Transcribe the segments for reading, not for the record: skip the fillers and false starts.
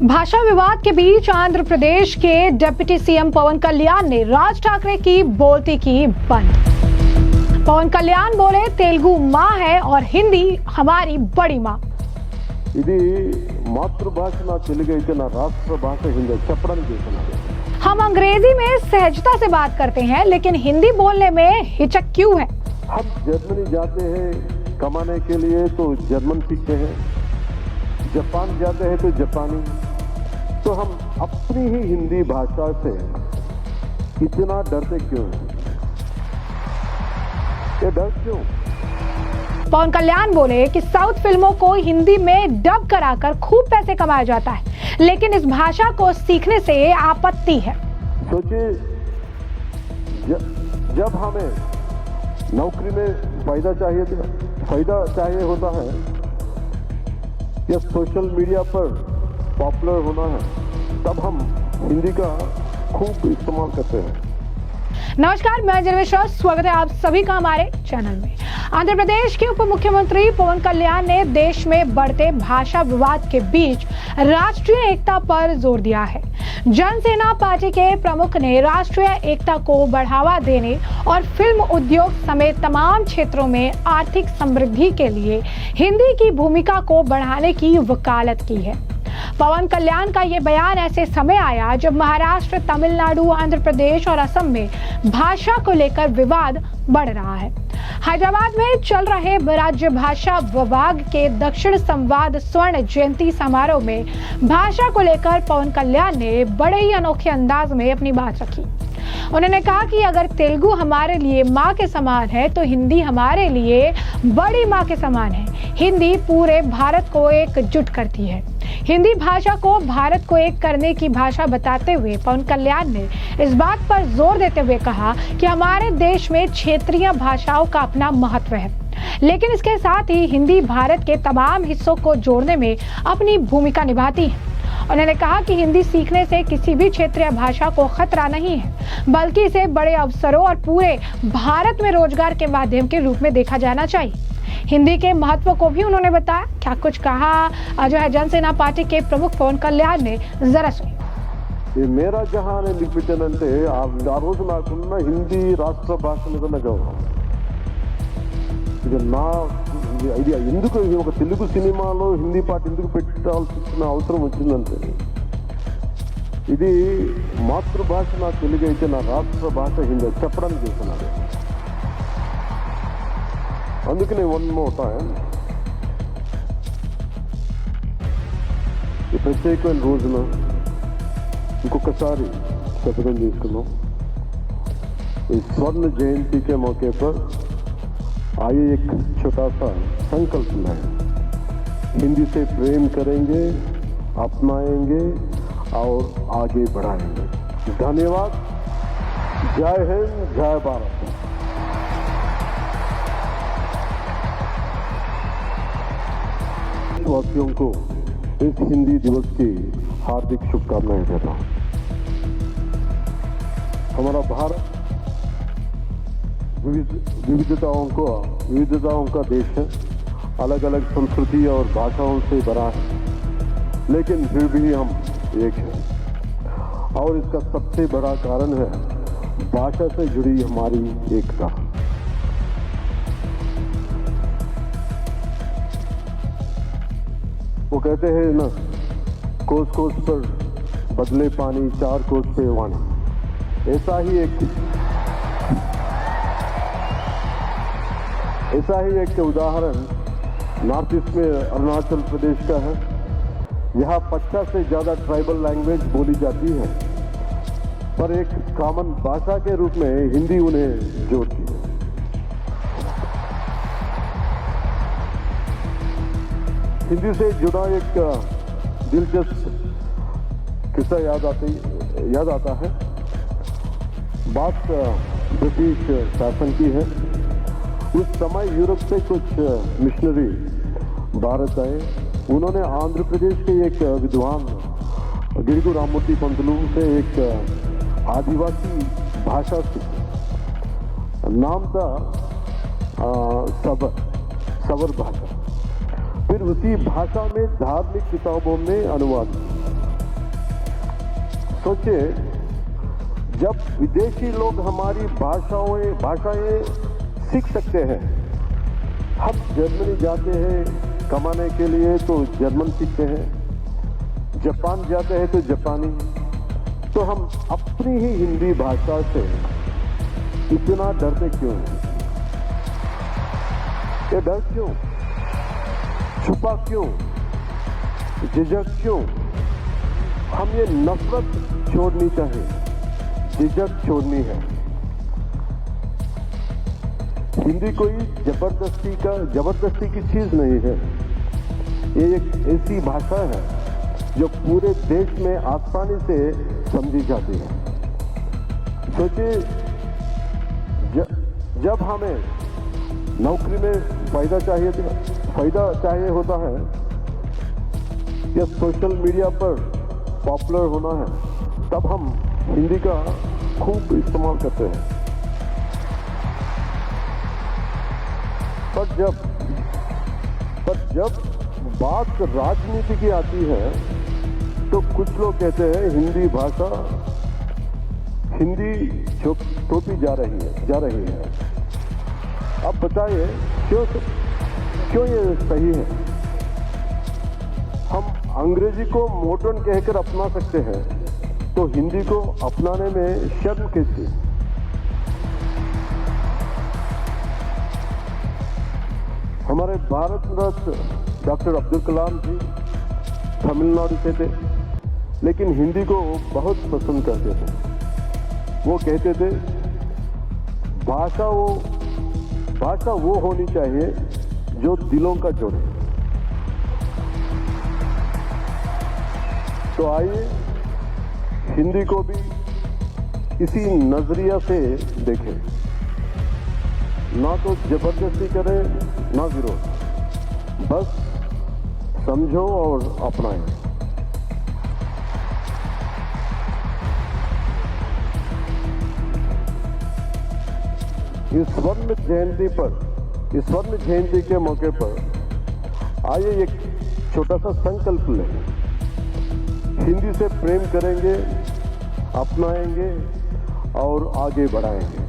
भाषा विवाद के बीच आंध्र प्रदेश के डिप्टी सीएम पवन कल्याण ने राज ठाकरे की बोलती की बंद। पवन कल्याण बोले, तेलुगु माँ है और हिंदी हमारी बड़ी माँ। ఇది మాతృభాష నా తెలుగు అయితే నా రాష్ట్ర భాష హిందీ చెప్పడానికి చేస్తున్నాను। हम अंग्रेजी में सहजता से बात करते हैं, लेकिन हिंदी बोलने में हिचक क्यों है? हम जर्मनी जाते हैं कमाने के लिए तो जर्मन सीखते हैं, जापान जाते हैं तो जापानी, तो हम अपनी ही हिंदी भाषा से इतना डरते क्यों हैं? ये डर क्यों? पवन कल्याण बोले कि साउथ फिल्मों को हिंदी में डब कराकर खूब पैसे कमाया जाता है, लेकिन इस भाषा को सीखने से आपत्ति है। सोचिए, जब हमें नौकरी में फायदा चाहिए होता है या सोशल मीडिया पर पॉपुलर होना है, तब हम हिंदी का खूब इस्तेमाल करते हैं। नमस्कार, मैं जनवेश्वर, स्वागत है आप सभी का हमारे चैनल में। आंध्र प्रदेश के उप मुख्यमंत्री पवन कल्याण ने देश में बढ़ते भाषा विवाद के बीच राष्ट्रीय एकता पर जोर दिया है। जनसेना पार्टी के प्रमुख ने राष्ट्रीय एकता को बढ़ावा देने और फिल्म उद्योग समेत तमाम क्षेत्रों में आर्थिक समृद्धि के लिए हिंदी की भूमिका को बढ़ाने की वकालत की है। पवन कल्याण का ये बयान ऐसे समय आया जब महाराष्ट्र, तमिलनाडु, आंध्र प्रदेश और असम में भाषा को लेकर विवाद बढ़ रहा है। हैदराबाद में चल रहे राज्य भाषा विभाग के दक्षिण संवाद स्वर्ण जयंती समारोह में भाषा को लेकर पवन कल्याण ने बड़े ही अनोखे अंदाज में अपनी बात रखी। उन्होंने कहा कि अगर तेलुगु हमारे लिए माँ के समान है तो हिंदी हमारे लिए बड़ी माँ के समान है। हिंदी पूरे भारत को एकजुट करती है। हिंदी भाषा को भारत को एक करने की भाषा बताते हुए पवन कल्याण ने इस बात पर जोर देते हुए कहा कि हमारे देश में क्षेत्रीय भाषाओं का अपना महत्व है, लेकिन इसके साथ ही हिंदी भारत के तमाम हिस्सों को जोड़ने में अपनी भूमिका निभाती है। उन्होंने कहा कि हिंदी सीखने से किसी भी क्षेत्रीय भाषा को खतरा नहीं है, बल्कि इसे बड़े अवसरों और पूरे भारत में रोजगार के माध्यम के रूप में देखा जाना चाहिए। हिंदी के महत्व को भी उन्होंने बताया। क्या कुछ कहा जो है जनसेना पार्टी के प्रमुख पवन कल्याण ने, जरा सुनिए। मेरा जहां लिखितనంటే ఆ రోజు నాకున్న హిందీ రాష్ట్ర భాష మీద గౌరవం, ఇది నా ఇది ఎందుకు ఒక తెలుగు సినిమాలో హిందీ పాట ఎందుకు పెట్టాల్సిన అవసరం వచ్చిందంటే, ఇది మాతృభాష నా తెలుగు అయితే నా రాష్ట్ర భాష హిందీ చెప్పడానికి చేస్తున్నాను। అందుకనే వన్ మోర్ టైం ఈ ప్రత్యేకమైన రోజున ఇంకొకసారి శపథం తీసుకున్నాం। इस स्वर्ण जयंती के मौके पर आइए एक छोटा सा संकल्प लें। हिंदी से प्रेम करेंगे, अपनाएंगे और आगे बढ़ाएंगे। धन्यवाद। जय हिंद, जय भारत। वासियों को इस हिंदी दिवस की हार्दिक शुभकामनाएं देता हूं। हमारा भारत विविधताओं का देश है, अलग अलग संस्कृति और भाषाओं से भरा है, लेकिन फिर भी हम एक हैं। और इसका सबसे बड़ा कारण है भाषा से जुड़ी हमारी एकता। वो कहते हैं ना, कोस कोस पर बदले पानी, चार कोस पे वाणी। ऐसा ही एक उदाहरण नॉर्थ ईस्ट में अरुणाचल प्रदेश का है। यहाँ 50 से ज्यादा ट्राइबल लैंग्वेज बोली जाती है, पर एक कॉमन भाषा के रूप में हिंदी उन्हें जोड़ती है। हिंदी से जुड़ा एक दिलचस्प किस्सा याद आता है। बात ब्रिटिश शासन की है। उस समय यूरोप से कुछ मिशनरी भारत आए। उन्होंने आंध्र प्रदेश के एक विद्वान गिरिगु राममूर्ति पंतलू से एक आदिवासी भाषा सीखी। नाम था सवर भाषा। फिर उसी भाषा में धार्मिक किताबों में अनुवाद। सोचिए, जब विदेशी लोग हमारी भाषाएं सीख सकते हैं, हम जर्मनी जाते हैं कमाने के लिए तो जर्मन सीखते हैं, जापान जाते हैं तो जापानी, तो हम अपनी ही हिंदी भाषा से इतना डरते क्यों हैं? ये डर क्यों, छुपा क्यों, झिझक क्यों? हम ये नफरत छोड़नी चाहिए, झिझक छोड़नी है। हिंदी कोई जबरदस्ती की चीज नहीं है। ये एक ऐसी भाषा है जो पूरे देश में आसानी से समझी जाती है। सोचिए, जब हमें नौकरी में फायदा चाहिए होता है या सोशल मीडिया पर पॉपुलर होना है, तब हम हिंदी का खूब इस्तेमाल करते हैं। पर जब बात राजनीति की आती है तो कुछ लोग कहते हैं हिंदी छूटती जा रही है। अब बताइए क्यों ये सही है? हम अंग्रेजी को मॉडर्न कहकर अपना सकते हैं, तो हिंदी को अपनाने में शर्म कैसी? हमारे भारत रत्न डॉक्टर अब्दुल कलाम जी तमिलनाडु से थे, लेकिन हिंदी को बहुत पसंद करते थे। वो कहते थे, भाषा वो होनी चाहिए जो दिलों का जोड़े। तो आइए हिंदी को भी इसी नजरिया से देखें, ना तो जबरदस्ती करें ना विरोध, बस समझो और अपनाएं। इस स्वर्ण जयंती के मौके पर आइए एक छोटा सा संकल्प लें। हिंदी से प्रेम करेंगे, अपनाएंगे और आगे बढ़ाएंगे।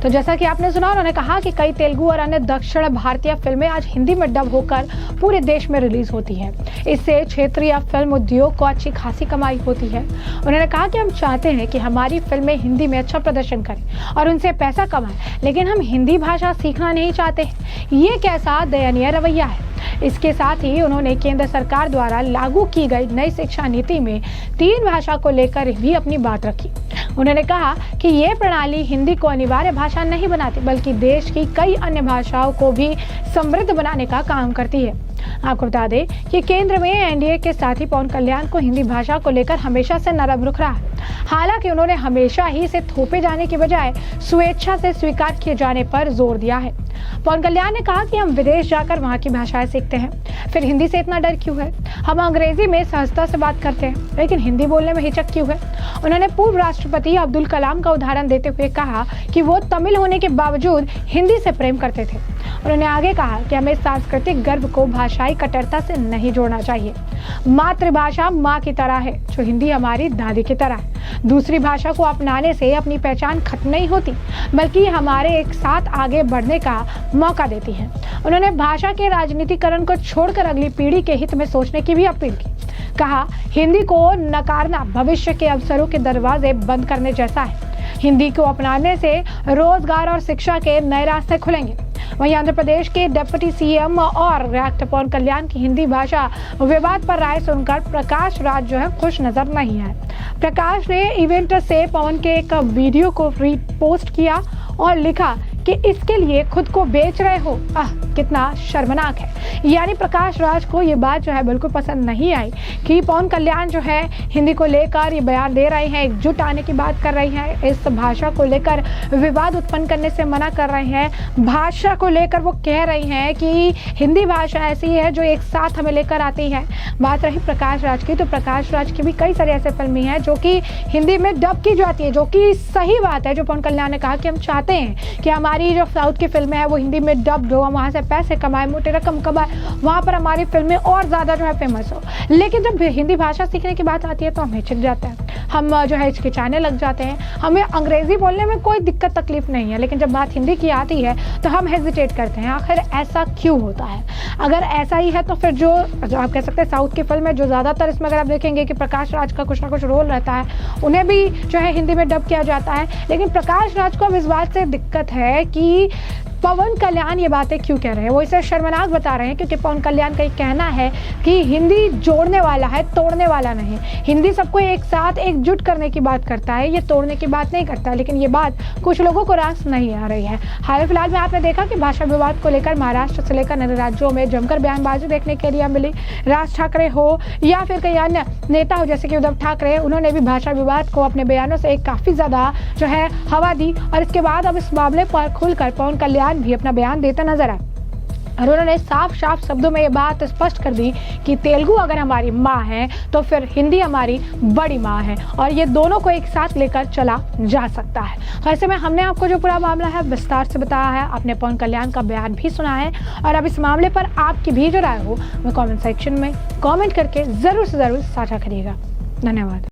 तो जैसा कि आपने सुना, उन्होंने कहा कि कई तेलुगु और अन्य दक्षिण भारतीय फिल्में आज हिंदी में डब होकर पूरे देश में रिलीज होती हैं। इससे क्षेत्रीय फिल्म उद्योग को अच्छी खासी कमाई होती है। उन्होंने कहा कि हम चाहते हैं कि हमारी फिल्में हिंदी में अच्छा प्रदर्शन करें और उनसे पैसा कमाएं, लेकिन हम हिंदी भाषा सीखना नहीं चाहते हैं। ये कैसा दयनीय रवैया है। इसके साथ ही उन्होंने केंद्र सरकार द्वारा लागू की गई नई शिक्षा नीति में 3 भाषा को लेकर भी अपनी बात रखी। उन्होंने कहा कि ये प्रणाली हिंदी को अनिवार्य भाषा नहीं बनाती, बल्कि देश की कई अन्य भाषाओं को भी समृद्ध बनाने का काम करती है। आपको बता दें कि केंद्र में एनडीए के साथी पवन कल्याण को हिंदी भाषा को लेकर हमेशा से नरम रुख रहा है। हालांकि उन्होंने हमेशा ही इसे थोपे जाने की बजाय स्वेच्छा से स्वीकार किए जाने पर जोर दिया है। पवन कल्याण ने कहा कि हम विदेश जाकर वहाँ की भाषाएं सीखते हैं, फिर हिंदी से इतना डर क्यों है? हम अंग्रेजी में सहजता से बात करते हैं, लेकिन हिंदी बोलने में हिचक क्यों है? उन्होंने पूर्व राष्ट्रपति अब्दुल कलाम का उदाहरण देते हुए कहा कि वो तमिल होने के बावजूद हिंदी से प्रेम करते थे। उन्होंने आगे कहा कि हमें सांस्कृतिक गर्व को भाषाई कट्टरता से नहीं जोड़ना चाहिए। मातृभाषा माँ की तरह है, जो हिंदी हमारी दादी की तरह है। दूसरी भाषा को अपनाने से अपनी पहचान खत्म नहीं होती, बल्कि हमारे एक साथ आगे बढ़ने का मौका देती है। उन्होंने भाषा के राजनीतिकरण को छोड़कर अगली पीढ़ी के हित में सोचने की भी अपील की। कहा, हिंदी को नकारना भविष्य के अवसरों के दरवाजे बंद करने जैसा है। हिंदी को अपनाने से रोजगार और शिक्षा के नए रास्ते खुलेंगे। वहीं आंध्र प्रदेश के डिप्टी सीएम और रिएक्टर पवन कल्याण की हिंदी भाषा विवाद पर राय सुनकर प्रकाश राज जो है खुश नजर नहीं आए। प्रकाश ने इवेंट से पवन के एक वीडियो को रीपोस्ट किया और लिखा कि इसके लिए खुद को बेच रहे हो, कितना शर्मनाक है। यानी प्रकाश राज को ये बात जो है बिल्कुल पसंद नहीं आई कि पवन कल्याण जो है हिंदी को लेकर ये बयान दे रहे हैं, एकजुट आने की बात कर रहे हैं, इस भाषा को लेकर विवाद उत्पन्न करने से मना कर रहे हैं। भाषा को लेकर वो कह रही हैं कि हिंदी भाषा ऐसी है जो एक साथ हमें लेकर आती है। बात रही प्रकाश राज की, तो प्रकाश राज की भी कई सारे ऐसे फिल्में हैं जो कि हिंदी में डब की जाती है, जो कि सही बात है। जो पवन कल्याण ने कहा कि हम चाहते हैं कि हमारी जो साउथ की फिल्में हैं वो हिंदी में डब हो, हम वहाँ से पैसे कमाए, मोटे रकम कमाए, वहाँ पर हमारी फिल्में और ज़्यादा जो है फेमस हो। लेकिन जब हिंदी भाषा सीखने की बात आती है तो हम हिचक जाते हैं, हम जो है हिचकिचाने लग जाते हैं। हमें अंग्रेज़ी बोलने में कोई दिक्कत तकलीफ नहीं है, लेकिन जब बात हिंदी की आती है तो हम हेजिटेट करते हैं। आखिर ऐसा क्यों होता है? अगर ऐसा ही है तो फिर जो आप कह सकते हैं साउथ की फिल्म है, जो ज़्यादातर इसमें अगर आप देखेंगे कि प्रकाश राज का कुछ ना कुछ रोल रहता है, उन्हें भी जो है हिंदी में डब किया जाता है। लेकिन प्रकाश राज को अब इस बात से दिक्कत है कि पवन कल्याण ये बातें क्यों कह रहे हैं। वो इसे शर्मनाक बता रहे हैं क्योंकि पवन कल्याण का ये कहना है कि हिंदी जोड़ने वाला है, तोड़ने वाला नहीं। हिंदी सबको एक साथ एकजुट करने की बात करता है, ये तोड़ने की बात नहीं करता। लेकिन ये बात कुछ लोगों को रास नहीं आ रही है। हाल फिलहाल में आपने देखा कि भाषा विवाद को लेकर महाराष्ट्र से लेकर अन्य राज्यों में जमकर बयानबाजी देखने के लिए मिली। राज ठाकरे हो या फिर कई अन्य नेता हो जैसे कि उद्धव ठाकरे, उन्होंने भी भाषा विवाद को अपने बयानों से एक काफ़ी ज़्यादा जो है हवा दी। और इसके बाद अब इस मामले पर खुलकर पवन कल्याण भी अपना बयान देता नजर आया और उन्होंने साफ शब्दों में ये बात स्पष्ट कर दी कि तेलुगु अगर हमारी माँ है तो फिर हिंदी हमारी बड़ी माँ है और ये दोनों को एक साथ लेकर चला जा सकता है। तो ऐसे में हमने आपको जो पूरा मामला है विस्तार से बताया है, आपने पवन कल्याण का बयान भी सुना है और अब इस मामले पर आपकी भी जो राय हो वो कॉमेंट सेक्शन में कॉमेंट करके ज़रूर से ज़रूर साझा करिएगा। धन्यवाद।